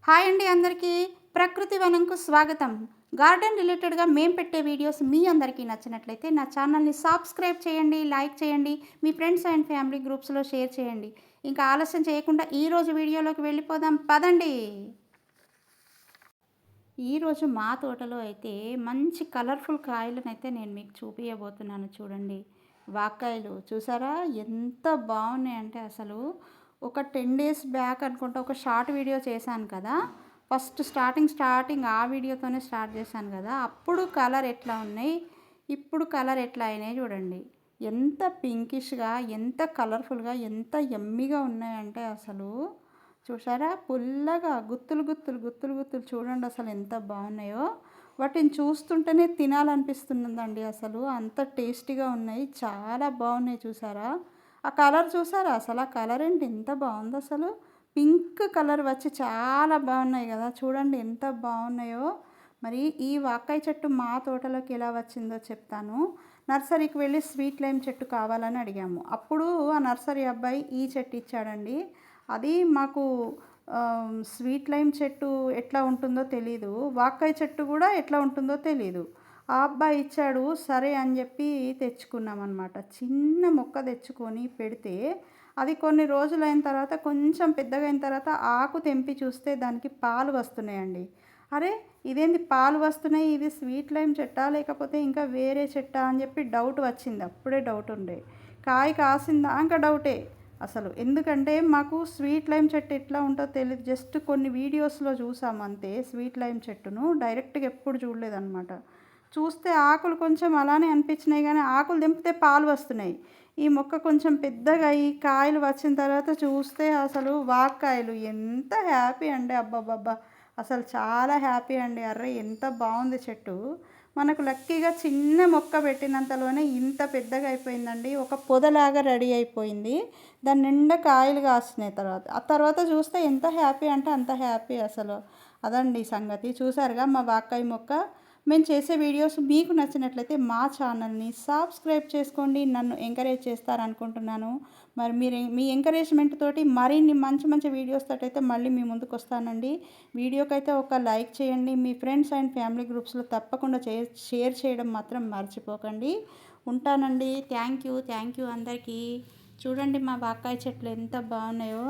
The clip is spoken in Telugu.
హాయ్ అండి అందరికీ. ప్రకృతి వనంకు స్వాగతం. గార్డెన్ రిలేటెడ్‌గా మేము పెట్టే వీడియోస్ మీ అందరికీ నచ్చినట్లయితే నా ఛానల్‌ని సబ్స్క్రైబ్ చేయండి, లైక్ చేయండి, మీ ఫ్రెండ్స్ అండ్ ఫ్యామిలీ గ్రూప్స్‌లో షేర్ చేయండి. ఇంకా ఆలస్యం చేయకుండా ఈరోజు వీడియోలోకి వెళ్ళిపోదాం పదండి. ఈరోజు మా తోటలో అయితే మంచి కలర్ఫుల్ కాయలనైతే నేను మీకు చూపియబోతున్నాను చూడండి. వాక్కాయలు చూసారా ఎంత బాగున్నాయంటే అసలు ఒక 10 డేస్ బ్యాక్ అనుకుంటా ఒక షార్ట్ వీడియో చేశాను కదా. ఫస్ట్ స్టార్టింగ్ ఆ వీడియోతోనే స్టార్ట్ చేశాను కదా. అప్పుడు కలర్ ఎట్లా ఉన్నాయి, ఇప్పుడు కలర్ ఎట్లా అయినాయి చూడండి. ఎంత పింకిష్గా, ఎంత కలర్ఫుల్గా, ఎంత యమ్మీగా ఉన్నాయంటే అసలు చూసారా పుల్లగా గుత్తులు గుత్తులు గుత్తులు గుత్తులు చూడండి అసలు ఎంత బాగున్నాయో. వాటిని చూస్తుంటేనే తినాలనిపిస్తుందండి. అసలు అంత టేస్టీగా ఉన్నాయి, చాలా బాగున్నాయి చూసారా. ఆ కలర్ చూసారా అసలు, ఆ కలర్ ఏంటి ఎంత బాగుంది అసలు. పింక్ కలర్ వచ్చి చాలా బాగున్నాయి కదా, చూడండి ఎంత బాగున్నాయో. మరి ఈ వాక్కాయ చెట్టు మా తోటలోకి ఎలా వచ్చిందో చెప్తాను. నర్సరీకి వెళ్ళి స్వీట్ లైమ్ చెట్టు కావాలని అడిగాము. అప్పుడు ఆ నర్సరీ అబ్బాయి ఈ చెట్టు ఇచ్చాడండి. అది మాకు స్వీట్ లైమ్ చెట్టు ఎట్లా ఉంటుందో తెలీదు, వాక్కాయ చెట్టు కూడా ఎట్లా ఉంటుందో తెలీదు. ఆ అబ్బాయి ఇచ్చాడు సరే అని చెప్పి తెచ్చుకున్నాం అనమాట. చిన్న మొక్క తెచ్చుకొని పెడితే అది కొన్ని రోజులైన తర్వాత కొంచెం పెద్దగా అయిన తర్వాత ఆకు తెంపి చూస్తే దానికి పాలు వస్తున్నాయండి. అరే ఇదేంది పాలు వస్తున్నాయి, ఇది స్వీట్ లైమ్ చెట్టా లేకపోతే ఇంకా వేరే చెట్టా అని చెప్పి డౌట్ వచ్చింది. అప్పుడే డౌట్ ఉండే, కాయ కాసిందా ఇంకా డౌటే అసలు. ఎందుకంటే మాకు స్వీట్ లైమ్ చెట్టు ఎట్లా ఉంటుందో తెలియదు, జస్ట్ కొన్ని వీడియోస్లో చూసాము అంతే. స్వీట్ లైమ్ చెట్టును డైరెక్ట్గా ఎప్పుడు చూడలేదన్నమాట. చూస్తే ఆకులు కొంచెం అలానే అనిపించినాయి కానీ ఆకులు తెంపితే పాలు వస్తున్నాయి. ఈ మొక్క కొంచెం పెద్దగా అయ్యి కాయలు వచ్చిన తర్వాత చూస్తే అసలు వాక్కాయలు. ఎంత హ్యాపీ అండి, అబ్బబ్బబ్బా అసలు చాలా హ్యాపీ అండి. అర్రే ఎంత బాగుంది చెట్టు. మనకు లక్కీగా చిన్న మొక్క పెట్టినంతలోనే ఇంత పెద్దగా అయిపోయిందండి. ఒక పొదలాగా రెడీ అయిపోయింది. దాని నిండా కాయలు కాస్తున్నాయి. ఆ తర్వాత చూస్తే ఎంత హ్యాపీ అంటే అంత హ్యాపీ అసలు. అదండి సంగతి. చూసారుగా మా వాక్కాయ మొక్క. మేము చేసే వీడియోస్ మీకు నచ్చినట్లయితే మా ఛానల్ని సబ్స్క్రైబ్ చేసుకోండి, నన్ను ఎంకరేజ్ చేస్తారనుకుంటున్నాను. మరి మీరు మీ ఎంకరేజ్మెంట్ తోటి మరిన్ని మంచి మంచి వీడియోస్ తోటి అయితే మళ్ళీ మీ ముందుకు వస్తానండి. వీడియోకైతే ఒక లైక్ చేయండి, మీ ఫ్రెండ్స్ అండ్ ఫ్యామిలీ గ్రూప్స్లో తప్పకుండా షేర్ చేయడం మాత్రం మర్చిపోకండి. ఉంటానండి. థ్యాంక్ యూ అందరికీ. చూడండి మా వాక్కాయ చెట్లు ఎంత బాగున్నాయో.